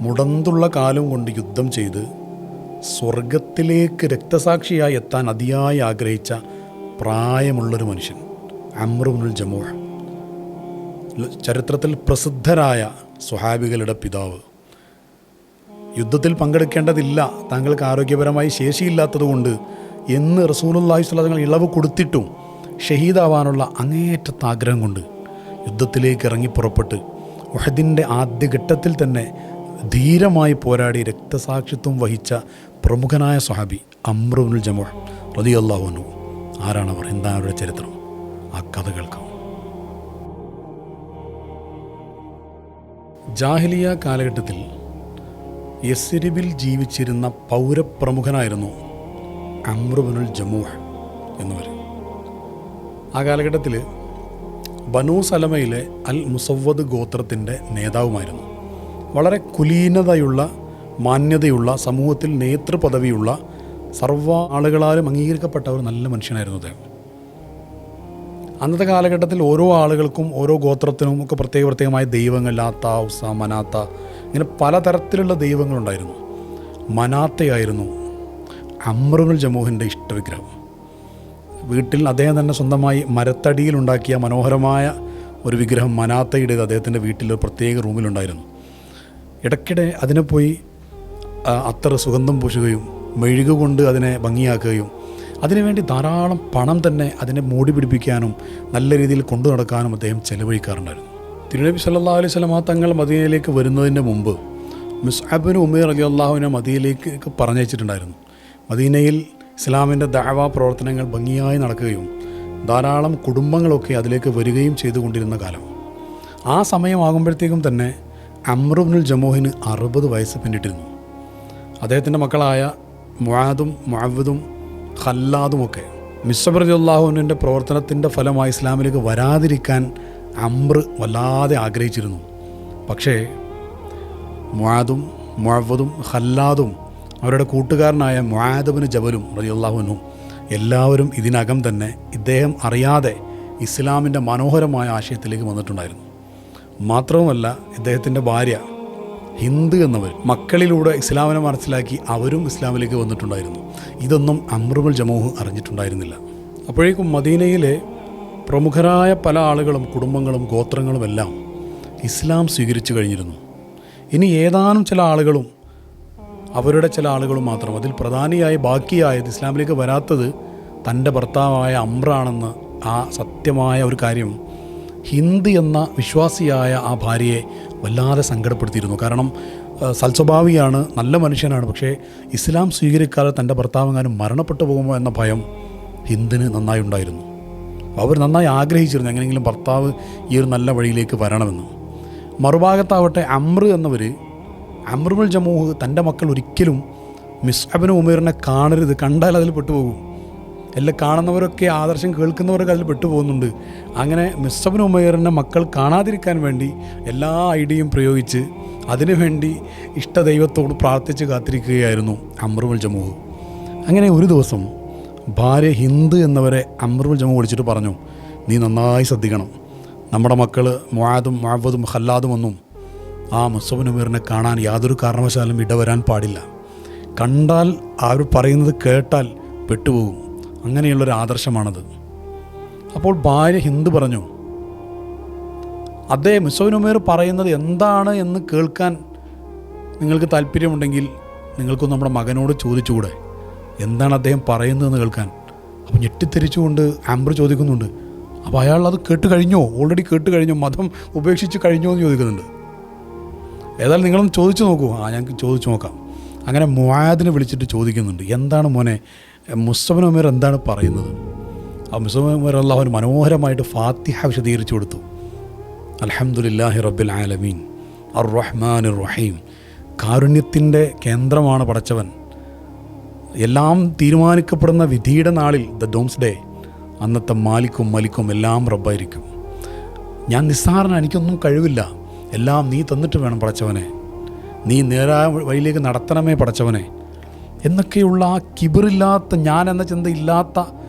മുടന്തുള്ള കാലം കൊണ്ട് യുദ്ധം ചെയ്ത് സ്വർഗത്തിലേക്ക് രക്തസാക്ഷിയായി എത്താൻ അതിയായി ആഗ്രഹിച്ച പ്രായമുള്ളൊരു മനുഷ്യൻ അംർ ഇബ്നുൽ ജമൂഹ്, ചരിത്രത്തിൽ പ്രസിദ്ധരായ സ്വഹാബികളുടെ പിതാവ്. യുദ്ധത്തിൽ പങ്കെടുക്കേണ്ടതില്ല, താങ്കൾക്ക് ആരോഗ്യപരമായി ശേഷിയില്ലാത്തതുകൊണ്ട് എന്ന് റസൂലുള്ളാഹി സ്വല്ലല്ലാഹു അലൈഹി വസല്ലം ഇളവ് കൊടുത്തിട്ടും ഷഹീദാവാനുള്ള അങ്ങേയറ്റത്തെ ആഗ്രഹം കൊണ്ട് യുദ്ധത്തിലേക്ക് ഇറങ്ങി പുറപ്പെട്ട് ഉഹദിൻ്റെ ആദ്യഘട്ടത്തിൽ തന്നെ ധീരമായി പോരാടി രക്തസാക്ഷിത്വം വഹിച്ച പ്രമുഖനായ സ്വഹാബി അംർ ഇബ്നുൽ ജമൂഹ് റളിയല്ലാഹു അൻഹു. ആരാണവർ? എന്താണ് അവരുടെ ചരിത്രം? ആ കഥ കേൾക്കാം. ജാഹിലിയ കാലഘട്ടത്തിൽ യസ്രിബിൽ ജീവിച്ചിരുന്ന പൗരപ്രമുഖനായിരുന്നു അംർ ഇബ്നുൽ ജമൂഹ് എന്നിവർ. ആ കാലഘട്ടത്തിൽ ബനൂ സലമയിലെ അൽ മുസവ്വദ് ഗോത്രത്തിൻ്റെ നേതാവുമായിരുന്നു. വളരെ കുലീനതയുള്ള, മാന്യതയുള്ള, സമൂഹത്തിൽ നേതൃപദവിയുള്ള, സർവ്വ ആളുകളാലും അംഗീകരിക്കപ്പെട്ട ഒരു നല്ല മനുഷ്യനായിരുന്നു അദ്ദേഹം. അന്നത്തെ കാലഘട്ടത്തിൽ ഓരോ ആളുകൾക്കും ഓരോ ഗോത്രത്തിനും ഒക്കെ പ്രത്യേകമായ ദൈവങ്ങൾ, ലാത്ത, ഉസ്സ, മനാത്ത, ഇങ്ങനെ പലതരത്തിലുള്ള ദൈവങ്ങളുണ്ടായിരുന്നു. മനാത്തയായിരുന്നു അംർ ഇബ്നുൽ ജമൂഹിൻ്റെ ഇഷ്ടവിഗ്രഹം. വീട്ടിൽ അദ്ദേഹം തന്നെ സ്വന്തമായി മരത്തടിയിലുണ്ടാക്കിയ മനോഹരമായ ഒരു വിഗ്രഹം മനാത്തയുടേത് അദ്ദേഹത്തിൻ്റെ വീട്ടിൽ ഒരു പ്രത്യേക റൂമിലുണ്ടായിരുന്നു. ഇടയ്ക്കിടെ അതിനെ പോയി അത്തർ സുഗന്ധം പൂശുകയും മെഴുകുകൊണ്ട് അതിനെ ഭംഗിയാക്കുകയും അതിനുവേണ്ടി ധാരാളം പണം തന്നെ അതിനെ മൂടി പിടിപ്പിക്കാനും നല്ല രീതിയിൽ കൊണ്ടു നടക്കാനും അദ്ദേഹം ചെലവഴിക്കാറുണ്ടായിരുന്നു. തിരുനബി സല്ലല്ലാഹു അലൈഹി വസല്ലം തങ്ങൾ മദീനയിലേക്ക് വരുന്നതിന് മുമ്പ് മുസ്അബ് ഇബ്നു ഉമൈർ റളിയല്ലാഹുവിനെ മദീനയിലേക്ക് പറഞ്ഞയച്ചിട്ടുണ്ടായിരുന്നു. മദീനയിൽ ഇസ്ലാമിൻ്റെ ദഅവ പ്രവർത്തനങ്ങൾ ഭംഗിയായി നടക്കുകയും ധാരാളം കുടുംബങ്ങളൊക്കെ അതിലേക്ക് വരികയും ചെയ്തുകൊണ്ടിരുന്ന കാലം. ആ സമയമാകുമ്പോഴത്തേക്കും തന്നെ അംർ ഇബ്നുൽ ജമൂഹിന് 60 വയസ്സ് പിന്നിട്ടിരുന്നു. അദ്ദേഹത്തിൻ്റെ മക്കളായ മുആദും മുഅവ്വദും ഖല്ലാദുമൊക്കെ മിസ്അബ് റളിയല്ലാഹുവിൻ്റെ പ്രവർത്തനത്തിൻ്റെ ഫലമായി ഇസ്ലാമിലേക്ക് വരാതിരിക്കാൻ അംർ വല്ലാതെ ആഗ്രഹിച്ചിരുന്നു. പക്ഷേ മുആദും മുഅവ്വദും ഖല്ലാദും അവരുടെ കൂട്ടുകാരനായ മുആദ് ഇബ്നു ജബലും റളിയല്ലാഹു അൻഹു എല്ലാവരും ഇതിനകം തന്നെ ഇദ്ദേഹം അറിയാതെ ഇസ്ലാമിൻ്റെ മനോഹരമായ ആശയത്തിലേക്ക് വന്നിട്ടുണ്ടായിരുന്നു. മാത്രവുമല്ല, ഇദ്ദേഹത്തിൻ്റെ ഭാര്യ ഹിന്ദ് എന്നവർ മക്കളിലൂടെ ഇസ്ലാമിനെ മനസ്സിലാക്കി അവരും ഇസ്ലാമിലേക്ക് വന്നിട്ടുണ്ടായിരുന്നു. ഇതൊന്നും അംർ ഇബ്നുൽ ജമൂഹ് അറിഞ്ഞിട്ടുണ്ടായിരുന്നില്ല. അപ്പോഴേക്കും മദീനയിലെ പ്രമുഖരായ പല ആളുകളും കുടുംബങ്ങളും ഗോത്രങ്ങളുമെല്ലാം ഇസ്ലാം സ്വീകരിച്ചു കഴിഞ്ഞിരുന്നു. ഇനി ഏതാനും ചില ആളുകളും, അവരുടെ ചില ആളുകളും മാത്രം, അതിൽ പ്രധാനിയായി ബാക്കിയായത് ഇസ്ലാമിലേക്ക് വരാത്തത് തൻ്റെ ഭർത്താവായ അംറാണെന്ന് ആ സത്യമായ ഒരു കാര്യം ഹിന്ദ് എന്ന വിശ്വാസിയായ ആ ഭാര്യയെ വല്ലാതെ സങ്കടപ്പെടുത്തിയിരുന്നു. കാരണം സൽസ്വഭാവിയാണ്, നല്ല മനുഷ്യനാണ്. പക്ഷേ ഇസ്ലാം സ്വീകരിക്കാതെ തൻ്റെ ഭർത്താവെങ്ങാനും മരണപ്പെട്ടു പോകുമോ എന്ന ഭയം ഹിന്ദിന് നന്നായി ഉണ്ടായിരുന്നു. അവർ നന്നായി ആഗ്രഹിച്ചിരുന്നു എങ്ങനെയെങ്കിലും ഭർത്താവ് ഈ ഒരു നല്ല വഴിയിലേക്ക് വരണമെന്ന്. മറുഭാഗത്താവട്ടെ അംർ എന്നവർ, അംർ ഇബ്നുൽ ജമൂഹ് തൻ്റെ മക്കൾ ഒരിക്കലും മുസ്അബ് ഇബ്നു ഉമൈറിനെ കാണരുത്, കണ്ടാൽ അതിൽ പെട്ടുപോകും. എല്ലാം കാണുന്നവരൊക്കെ ആദർശം കേൾക്കുന്നവരൊക്കെ അതിൽ പെട്ടുപോകുന്നുണ്ട്. അങ്ങനെ മുസ്അബ് ഇബ്നു ഉമൈറിനെ മക്കൾ കാണാതിരിക്കാൻ വേണ്ടി എല്ലാ ഐഡിയയും പ്രയോഗിച്ച് അതിനുവേണ്ടി ഇഷ്ടദൈവത്തോട് പ്രാർത്ഥിച്ച് കാത്തിരിക്കുകയായിരുന്നു അംർ ഇബ്നുൽ ജമൂഹ്. അങ്ങനെ ഒരു ദിവസം ഭാര്യ ഹിന്ദ് എന്നവരെ അംർ ഇബ്നുൽ ജമൂഹ് വിളിച്ചിട്ട് പറഞ്ഞു, നീ നന്നായി ശ്രദ്ധിക്കണം, നമ്മുടെ മക്കൾ മുആദും മുഅവ്വദും ഖല്ലാദും ഒന്നും ആ മുസ്അബ് ഇബ്നു ഉമൈറിനെ കാണാൻ യാതൊരു കാരണവശാലും ഇടവരാൻ പാടില്ല. കണ്ടാൽ അവർ പറയുന്നത് കേട്ടാൽ പെട്ടുപോകും. അങ്ങനെയുള്ളൊരു ആദർശമാണത്. അപ്പോൾ ഭാര്യ ഹിന്ദ് പറഞ്ഞു, അതേ, മുസ്അബ് ഇബ്നു ഉമൈർ പറയുന്നത് എന്താണ് എന്ന് കേൾക്കാൻ നിങ്ങൾക്ക് താല്പര്യമുണ്ടെങ്കിൽ നിങ്ങൾക്കൊന്ന് നമ്മുടെ മകനോട് ചോദിച്ചുകൂടെ, എന്താണ് അദ്ദേഹം പറയുന്നതെന്ന് കേൾക്കാൻ. അപ്പോൾ ഞെട്ടിത്തെരിച്ചുകൊണ്ട് അംർ ചോദിക്കുന്നുണ്ട്, അപ്പോൾ അയാൾ അത് കേട്ട് കഴിഞ്ഞോ, ഓൾറെഡി കേട്ട് കഴിഞ്ഞോ, മതം ഉപേക്ഷിച്ച് കഴിഞ്ഞോ എന്ന് ചോദിക്കുന്നുണ്ട്. ഏതായാലും നിങ്ങളൊന്ന് ചോദിച്ചു നോക്കൂ. ഞങ്ങൾക്ക് ചോദിച്ചു നോക്കാം. അങ്ങനെ മുആദിനെ വിളിച്ചിട്ട് ചോദിക്കുന്നുണ്ട്, എന്താണ് മോനെ മുസ്അബ് ഇബ്നു ഉമൈർ എന്താണ് പറയുന്നത്? ആ മുസ്അബ് ഇബ്നു ഉമൈർ അല്ലാഹു മനോഹരമായിട്ട് ഫാത്തിഹ വിശദീകരിച്ചു കൊടുത്തു. അൽഹംദുലില്ലാഹി റബ്ബിൽ ആലമീൻ അർറഹ്മാനിർ റഹീം, കാരുണ്യത്തിൻ്റെ കേന്ദ്രമാണ് പടച്ചവൻ. എല്ലാം തീരുമാനിക്കപ്പെടുന്ന വിധിയുടെ നാളിൽ, ദ ഡോംസ് ഡേ, അന്നത്തെ മാലിക്കും മലിക്കും എല്ലാം റബ്ബായിരിക്കും. ഞാൻ നിസ്സാരന, എനിക്കൊന്നും കഴിവില്ല, എല്ലാം നീ തന്നിട്ട് വേണം പടച്ചവനെ, നീ നേരായ വഴിയിലേക്ക് നടത്തണമേ പടച്ചവനെ എന്നൊക്കെയുള്ള ആ കിബറില്ലാത്ത, ഞാൻ എന്ന ചിന്തയില്ലാത്ത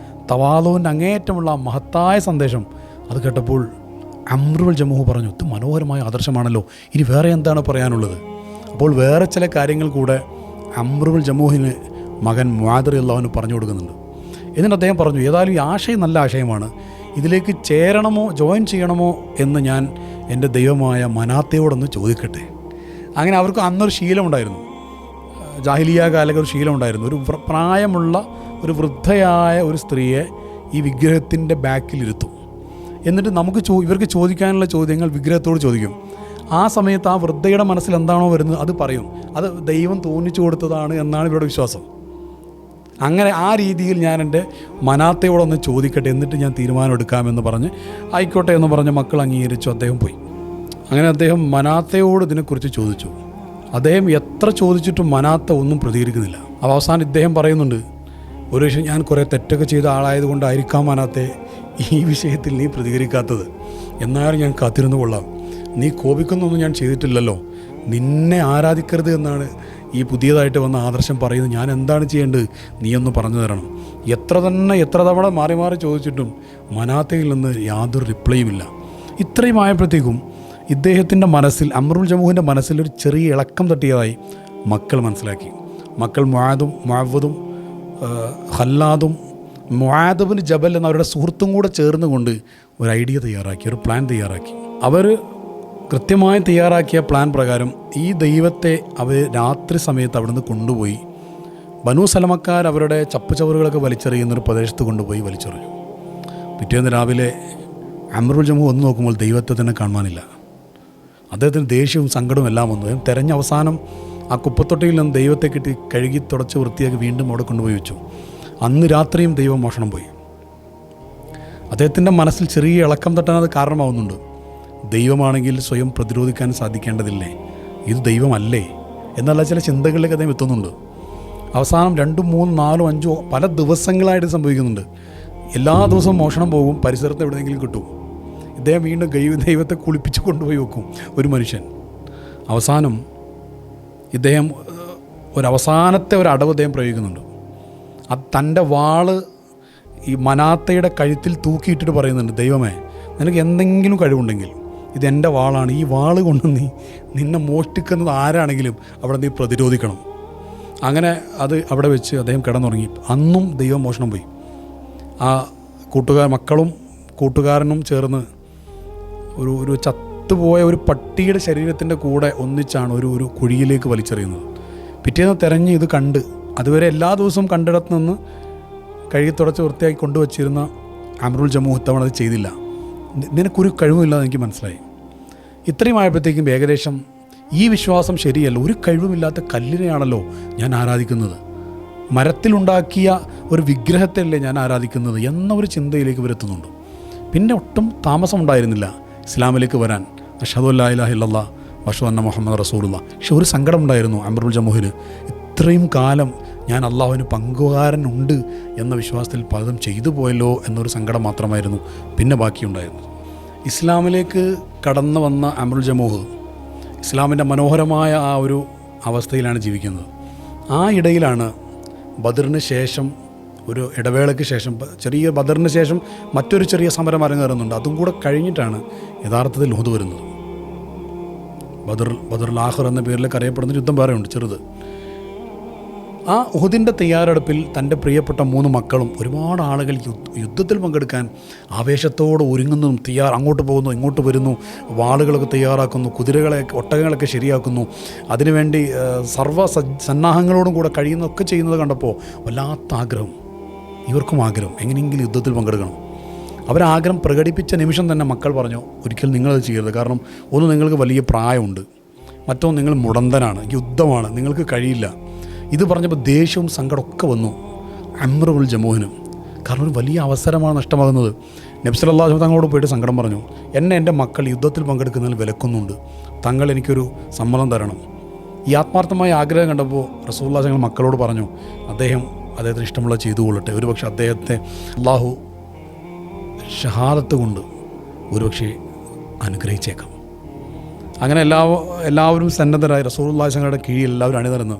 തവാളുവിൻ്റെ അങ്ങേയറ്റമുള്ള ആ മഹത്തായ സന്ദേശം അത് കേട്ടപ്പോൾ അംർ ഇബ്നുൽ ജമൂഹ് പറഞ്ഞു, ഇത് മനോഹരമായ ആദർശമാണല്ലോ, ഇനി വേറെ എന്താണ് പറയാനുള്ളത്? അപ്പോൾ വേറെ ചില കാര്യങ്ങൾ കൂടെ അംറുൽ ജമൂഹിന് മകൻ മുആദ് റളിയല്ലാഹു പറഞ്ഞു കൊടുക്കുന്നുണ്ട്. എന്നിട്ട് അദ്ദേഹം പറഞ്ഞു, ഏതായാലും ഈ ആശയം നല്ല ആശയമാണ്, ഇതിലേക്ക് ചേരണമോ ജോയിൻ ചെയ്യണമോ എന്ന് ഞാൻ എൻ്റെ ദൈവമായ മനാത്തയോടൊന്ന് ചോദിക്കട്ടെ. അങ്ങനെ അവർക്ക് അന്നൊരു ശീലമുണ്ടായിരുന്നു, ജാഹിലിയ കാലത്ത് ഒരു ശീലമുണ്ടായിരുന്നു. ഒരു പ്രായമുള്ള ഒരു വൃദ്ധയായ ഒരു സ്ത്രീയെ ഈ വിഗ്രഹത്തിൻ്റെ ബാക്കിലിരുത്തും. എന്നിട്ട് ഇവർക്ക് ചോദിക്കാനുള്ള ചോദ്യങ്ങൾ വിഗ്രഹത്തോട് ചോദിക്കും. ആ സമയത്ത് ആ വൃദ്ധയുടെ മനസ്സിൽ എന്താണോ വരുന്നത് അത് പറയും. അത് ദൈവം തോന്നിച്ചു കൊടുത്തതാണ് എന്നാണ് ഇവരുടെ വിശ്വാസം. അങ്ങനെ ആ രീതിയിൽ ഞാൻ എൻ്റെ മനാത്തയോടൊന്ന് ചോദിക്കട്ടെ, എന്നിട്ട് ഞാൻ തീരുമാനം എടുക്കാമെന്ന് പറഞ്ഞ് ആയിക്കോട്ടെ എന്ന് പറഞ്ഞ് മക്കൾ അംഗീകരിച്ചു. അദ്ദേഹം പോയി. അങ്ങനെ അദ്ദേഹം മനാത്തയോട് ഇതിനെക്കുറിച്ച് ചോദിച്ചു. അദ്ദേഹം എത്ര ചോദിച്ചിട്ടും മനാത്ത ഒന്നും പ്രതികരിക്കുന്നില്ല. അവസാനം ഇദ്ദേഹം പറയുന്നുണ്ട്, ഒരു പക്ഷേ ഞാൻ കുറേ തെറ്റൊക്കെ ചെയ്ത ആളായതുകൊണ്ടായിരിക്കാം മനാത്തെ ഈ വിഷയത്തിൽ നീ പ്രതികരിക്കാത്തത്. എന്നാലും ഞാൻ കാത്തിരുന്നു കൊള്ളാം. നീ കോപിക്കുന്നൊന്നും ഞാൻ ചെയ്തിട്ടില്ലല്ലോ. നിന്നെ ആരാധിക്കരുത് എന്നാണ് ഈ പുതിയതായിട്ട് വന്ന ആദർശം പറയുന്നത്. ഞാൻ എന്താണ് ചെയ്യേണ്ടത്, നീയൊന്ന് പറഞ്ഞു തരണം. എത്ര തവണ മാറി മാറി ചോദിച്ചിട്ടും മനാത്തയിൽ നിന്ന് യാതൊരു റിപ്ലൈയും ഇല്ല. ഇത്രയും ആയപ്പോഴത്തേക്കും ഇദ്ദേഹത്തിൻ്റെ മനസ്സിൽ, അംറുൽ ജമൂഹിൻ്റെ മനസ്സിൽ ഒരു ചെറിയ ഇളക്കം തട്ടിയതായി മക്കൾ മനസ്സിലാക്കി. മക്കൾ മുഅവ്വദും ഖല്ലാദും മുആദ് ഇബ്നു ജബൽ എന്ന അവരുടെ സുഹൃത്തും കൂടെ ചേർന്നുകൊണ്ട് ഒരു ഐഡിയ തയ്യാറാക്കി, ഒരു പ്ലാൻ തയ്യാറാക്കി. അവർ കൃത്യമായി തയ്യാറാക്കിയ പ്ലാൻ പ്രകാരം ഈ ദൈവത്തെ അവർ രാത്രി സമയത്ത് അവിടുന്ന് കൊണ്ടുപോയി ബനൂ സലമക്കാർ അവരുടെ ചപ്പുചവറുകളൊക്കെ വലിച്ചെറിയുന്നൊരു പ്രദേശത്ത് കൊണ്ടുപോയി വലിച്ചെറിഞ്ഞു. പിറ്റേന്ന് രാവിലെ അംറുൽ ജമൂഹ് ഒന്ന് നോക്കുമ്പോൾ ദൈവത്തെ തന്നെ കാണാനില്ല. അദ്ദേഹത്തിന് ദേഷ്യവും സങ്കടവും എല്ലാം വന്നു. തെരഞ്ഞ അവസാനം ആ കുപ്പത്തൊട്ടിയിൽ നിന്ന് ദൈവത്തെ കിട്ടി കഴുകി തുടച്ച് വൃത്തിയാക്കി വീണ്ടും അവിടെ കൊണ്ടുപോയി വെച്ചു. അന്ന് രാത്രിയും ദൈവം മോഷണം പോയി. അദ്ദേഹത്തിൻ്റെ മനസ്സിൽ ചെറിയ ഇളക്കം തട്ടാൻ അത് കാരണമാവുന്നുണ്ട്. ദൈവമാണെങ്കിൽ സ്വയം പ്രതിരോധിക്കാൻ സാധിക്കേണ്ടതില്ലേ, ഇത് ദൈവമല്ലേ എന്നുള്ള ചില ചിന്തകളിലേക്ക് അദ്ദേഹം എത്തുന്നുണ്ട്. അവസാനം 2, 3, 4, 5 പല ദിവസങ്ങളായിട്ട് സംഭവിക്കുന്നുണ്ട്. എല്ലാ ദിവസവും മോഷണം പോകും, പരിസരത്ത് എവിടെയെങ്കിലും കിട്ടും. ഇദ്ദേഹം വീണ്ടും ദൈവത്തെ കുളിപ്പിച്ച് കൊണ്ടുപോയി വെക്കും ഒരു മനുഷ്യൻ. അവസാനം ഇദ്ദേഹം ഒരവസാനത്തെ ഒരു അടവ് അദ്ദേഹം പ്രയോഗിക്കുന്നുണ്ട്. അത് തൻ്റെ വാള് ഈ മനാത്തയുടെ കഴുത്തിൽ തൂക്കിയിട്ടിട്ട് പറയുന്നുണ്ട്, ദൈവമേ നിനക്ക് എന്തെങ്കിലും കഴിവുണ്ടെങ്കിൽ ഇതെൻ്റെ വാളാണ്, ഈ വാള് കൊണ്ട് നിന്നെ മോഷ്ടിക്കുന്നത് ആരാണെങ്കിലും അവിടെ നീ പ്രതിരോധിക്കണം. അങ്ങനെ അത് അവിടെ വെച്ച് അദ്ദേഹം കിടന്നുറങ്ങി. അന്നും ദൈവം മോഷണം പോയി. ആ മക്കളും കൂട്ടുകാരനും ചേർന്ന് ഒരു ചത്തുപോയ ഒരു പട്ടിയുടെ ശരീരത്തിൻ്റെ കൂടെ ഒന്നിച്ചാണ് ഒരു കുഴിയിലേക്ക് വലിച്ചെറിയുന്നത്. പിറ്റേന്ന് തിരഞ്ഞ് ഇത് കണ്ട്, അതുവരെ എല്ലാ ദിവസവും കണ്ടിടത്ത് നിന്ന് കഴുകി തുടച്ച് വൃത്തിയാക്കി കൊണ്ടുവച്ചിരുന്ന അംറുൽ ജമൂഹ് ഇത്തവണ അത് ചെയ്തില്ല. നിനക്കൊരു കഴിവുമില്ലാതെ എനിക്ക് മനസ്സിലായി. ഇത്രയും ആയപ്പോഴത്തേക്കും ഏകദേശം ഈ വിശ്വാസം ശരിയല്ല, ഒരു കഴിവുമില്ലാത്ത കല്ലിനെയാണല്ലോ ഞാൻ ആരാധിക്കുന്നത്, മരത്തിലുണ്ടാക്കിയ ഒരു വിഗ്രഹത്തെയല്ലേ ഞാൻ ആരാധിക്കുന്നത് എന്ന ഒരു ചിന്തയിലേക്ക് ഇവരെത്തുന്നുണ്ട്. പിന്നെ ഒട്ടും താമസമുണ്ടായിരുന്നില്ല ഇസ്ലാമിലേക്ക് വരാൻ. അഷ്ഹദു അല്ലാ ഇലാഹ ഇല്ലല്ലാഹ് വഅഷ്ഹദു അന്ന മുഹമ്മദ് റസൂലുള്ളാഹ്. പക്ഷെ ഒരു സങ്കടമുണ്ടായിരുന്നു അംറുൽ ജമൂഹിന്. ഇത്രയും കാലം ഞാൻ അള്ളാഹുവിന് പങ്കുകാരനുണ്ട് എന്ന വിശ്വാസത്തിൽ പലതും ചെയ്തു പോയല്ലോ എന്നൊരു സങ്കടം മാത്രമായിരുന്നു പിന്നെ ബാക്കിയുണ്ടായിരുന്നത്. ഇസ്ലാമിലേക്ക് കടന്നു വന്ന അംറുൽ ജമൂഹ് ഇസ്ലാമിൻ്റെ മനോഹരമായ ആ ഒരു അവസ്ഥയിലാണ് ജീവിക്കുന്നത്. ആ ഇടയിലാണ് ബദറിന് ശേഷം, ഒരു ഇടവേളയ്ക്ക് ശേഷം, ചെറിയ ബദറിന് ശേഷം മറ്റൊരു ചെറിയ സമരം അരങ്ങേറുന്നുണ്ട്. അതും കൂടെ കഴിഞ്ഞിട്ടാണ് യഥാർത്ഥത്തിൽ ഉഹദ് വരുന്നത്. ബദറുൽ ആഖിർ എന്ന പേരിലൊക്കെ അറിയപ്പെടുന്ന യുദ്ധം വേറെയുണ്ട്, ചെറുത്. ആ ഉഹദിൻ്റെ തയ്യാറെടുപ്പിൽ തൻ്റെ പ്രിയപ്പെട്ട 3 മക്കളും ഒരുപാട് ആളുകൾ യുദ്ധത്തിൽ പങ്കെടുക്കാൻ ആവേശത്തോടെ ഒരുങ്ങുന്നതും അങ്ങോട്ട് പോകുന്നു, ഇങ്ങോട്ട് വരുന്നു, വാളുകളൊക്കെ തയ്യാറാക്കുന്നു, ഒട്ടകങ്ങളൊക്കെ ശരിയാക്കുന്നു, അതിനുവേണ്ടി സന്നാഹങ്ങളോടും കൂടെ കഴിയുന്നതൊക്കെ ചെയ്യുന്നത് കണ്ടപ്പോൾ വല്ലാത്ത ആഗ്രഹം, ഇവർക്കും ആഗ്രഹം എങ്ങനെയെങ്കിലും യുദ്ധത്തിൽ പങ്കെടുക്കണം. അവരാഗ്രഹം പ്രകടിപ്പിച്ച നിമിഷം തന്നെ മക്കൾ പറഞ്ഞു, ഒരിക്കലും നിങ്ങളത് ചെയ്യരുത്. കാരണം ഒന്ന്, നിങ്ങൾക്ക് വലിയ പ്രായമുണ്ട്, മറ്റൊന്ന് നിങ്ങൾ മുടന്തനാണ്, യുദ്ധമാണ്, നിങ്ങൾക്ക് കഴിയില്ല. ഇത് പറഞ്ഞപ്പോൾ ദേഷ്യവും സങ്കടമൊക്കെ വന്നു അംറുൽ ജമൂഹിന്. കാരണം ഒരു വലിയ അവസരമാണ് നഷ്ടമാകുന്നത്. നബി സല്ലല്ലാഹു അലൈഹി വസല്ലം തങ്ങളോട് പോയിട്ട് സങ്കടം പറഞ്ഞു, എൻ്റെ മക്കൾ യുദ്ധത്തിൽ പങ്കെടുക്കുന്നതിൽ വിലക്കുന്നുണ്ട്, തങ്ങൾ എനിക്കൊരു സമ്മതം തരണം. ഈ ആത്മാർത്ഥമായ ആഗ്രഹം കണ്ടപ്പോൾ റസൂലുള്ളാഹി തങ്ങൾ മക്കളോട് പറഞ്ഞു, അദ്ദേഹത്തിന് ഇഷ്ടമുള്ള ചെയ്തുകൊള്ളട്ടെ, ഒരുപക്ഷെ അദ്ദേഹത്തെ അള്ളാഹു ഷഹാദത്ത് കൊണ്ട് ഒരുപക്ഷെ അനുഗ്രഹിച്ചേക്കാം. അങ്ങനെ എല്ലാവരും സന്നദ്ധരായി റസൂലുള്ളാഹി തങ്ങളുടെ കീഴിൽ എല്ലാവരും അണിനിരന്ന്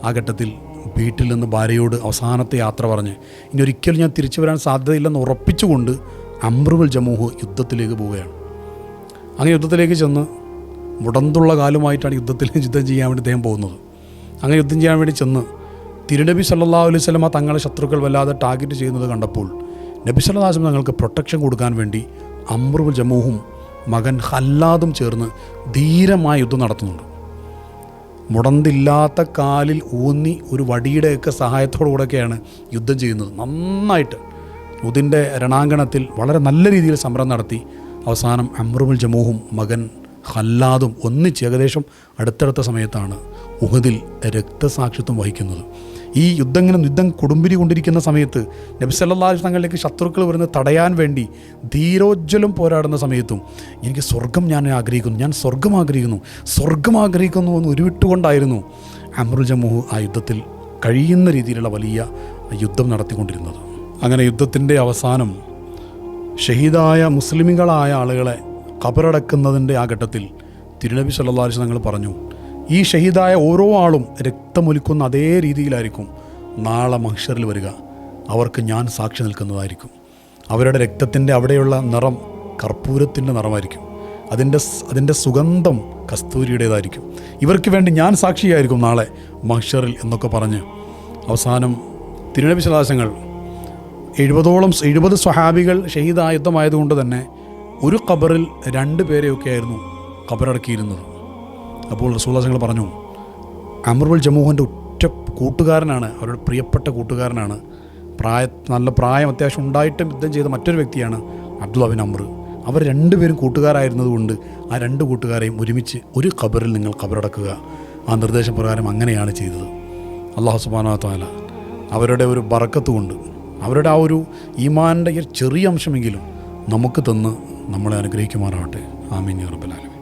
ആ ഘട്ടത്തിൽ വീട്ടിൽ നിന്ന് ഭാര്യയോട് അവസാനത്തെ യാത്ര പറഞ്ഞ് ഇനി ഒരിക്കലും ഞാൻ തിരിച്ചു വരാൻ സാധ്യതയില്ലെന്ന് ഉറപ്പിച്ചുകൊണ്ട് അംറുൽ ജമൂഹ് യുദ്ധത്തിലേക്ക് പോവുകയാണ്. അങ്ങനെ യുദ്ധത്തിലേക്ക് ചെന്ന് മുടന്തുള്ള കാലുമായിട്ടാണ് യുദ്ധം ചെയ്യാൻ വേണ്ടി അദ്ദേഹം പോകുന്നത്. അങ്ങനെ യുദ്ധം ചെയ്യാൻ വേണ്ടി ചെന്ന് തിരുനബി സല്ലല്ലാഹു അലൈഹി വസല്ലമ തങ്ങളെ ശത്രുക്കൾ വല്ലാതെ ടാർഗറ്റ് ചെയ്യുന്നത് കണ്ടപ്പോൾ നബി സല്ലല്ലാഹു അലൈഹി വസല്ലം തങ്ങൾക്ക് പ്രൊട്ടക്ഷൻ കൊടുക്കാൻ വേണ്ടി അംർ ബിൻ ജമൂഹും മകൻ ഖല്ലാദും ചേർന്ന് ധീരമായ യുദ്ധം നടത്തുന്നുണ്ട്. മുടന്തില്ലാത്ത കാലിൽ ഊന്നി ഒരു വടിയുടെയൊക്കെ സഹായത്തോടു കൂടെയൊക്കെയാണ് യുദ്ധം ചെയ്യുന്നത്. നന്നായിട്ട് ഉദിൻ്റെ രണാങ്കണത്തിൽ വളരെ നല്ല രീതിയിൽ സമരം നടത്തി അവസാനം അംർ ബിൻ ജമൂഹും മകൻ ഖല്ലാദും ഒന്നിച്ച് ഏകദേശം അടുത്തടുത്ത സമയത്താണ് ഉഹദിൽ രക്തസാക്ഷിത്വം വഹിക്കുന്നത്. ഈ യുദ്ധം കൊടുമ്പിരി കൊണ്ടിരിക്കുന്ന സമയത്ത് നബി സല്ലല്ലാഹു അലൈഹി വസല്ലം തങ്ങളിലേക്ക് ശത്രുക്കൾ വരുന്നത് തടയാൻ വേണ്ടി ധീരോജ്വലം പോരാടുന്ന സമയത്തും എനിക്ക് സ്വർഗം ഞാൻ സ്വർഗം ആഗ്രഹിക്കുന്നു എന്ന് ഉരുവിട്ടുകൊണ്ടായിരുന്നു അംർ ബിൻ ജമൂഹ് ആ യുദ്ധത്തിൽ കഴിയുന്ന രീതിയിലുള്ള വലിയ യുദ്ധം നടത്തിക്കൊണ്ടിരുന്നത്. അങ്ങനെ യുദ്ധത്തിൻ്റെ അവസാനം ഷഹീദായ മുസ്ലിമുകളായ ആളുകളെ ഖബറടക്കുന്നതിൻ്റെ ആ ഘട്ടത്തിൽ തിരുനബി സല്ലല്ലാഹു അലൈഹി വസല്ലം തങ്ങൾ പറഞ്ഞു, ഈ ഷഹീദായ ഓരോ ആളും രക്തമൊലിക്കുന്ന അതേ രീതിയിലായിരിക്കും നാളെ മഹ്ശറിൽ വരിക. അവർക്ക് ഞാൻ സാക്ഷി നിൽക്കുന്നതായിരിക്കും. അവരുടെ രക്തത്തിൻ്റെ അവിടെയുള്ള നിറം കർപ്പൂരത്തിൻ്റെ നിറമായിരിക്കും. അതിൻ്റെ സുഗന്ധം കസ്തൂരിയുടേതായിരിക്കും. ഇവർക്ക് വേണ്ടി ഞാൻ സാക്ഷിയായിരിക്കും നാളെ മഹ്ശറിൽ എന്നൊക്കെ പറഞ്ഞ് അവസാനം തിരുനബി സല്ലല്ലാഹു അലൈഹി വസല്ലം 70 സ്വഹാബികൾ ഷഹീദായ യുദ്ധമായതുകൊണ്ട് തന്നെ ഒരു ഖബറിൽ 2 പേരെയൊക്കെയായിരുന്നു ഖബറടക്കിയിരുന്നത്. അപ്പോൾ റസൂലുള്ളാഹി സ്വല്ലല്ലാഹു അലൈഹി വസല്ലം പറഞ്ഞു, അംർ ബിൻ ജമൂഹിൻ്റെ ഉറ്റ കൂട്ടുകാരനാണ്, അവരുടെ പ്രിയപ്പെട്ട കൂട്ടുകാരനാണ്, നല്ല പ്രായം അത്യാവശ്യം ഉണ്ടായിട്ടും യുദ്ധം ചെയ്ത മറ്റൊരു വ്യക്തിയാണ് അബ്ദുല്ലാഹ് ബിൻ അംർ. അവർ 2 പേരും കൂട്ടുകാരായിരുന്നതുകൊണ്ട് ആ 2 കൂട്ടുകാരെയും ഒരുമിച്ച് ഒരു ഖബറിൽ നിങ്ങൾ ഖബറടക്കുക. ആ നിർദ്ദേശപ്രകാരം അങ്ങനെയാണ് ചെയ്തത്. അല്ലാഹു സുബ്ഹാനഹു വ തആല അവരുടെ ഒരു ബറക്കത്ത് കൊണ്ട് അവരുടെ ആ ഒരു ഈമാനിൻ്റെ ചെറിയ അംശമെങ്കിലും നമുക്ക് തന്ന് നമ്മളെ അനുഗ്രഹിക്കുമാറാവട്ടെ. ആമീൻ യാ റബ്ബൽ ആലമീൻ.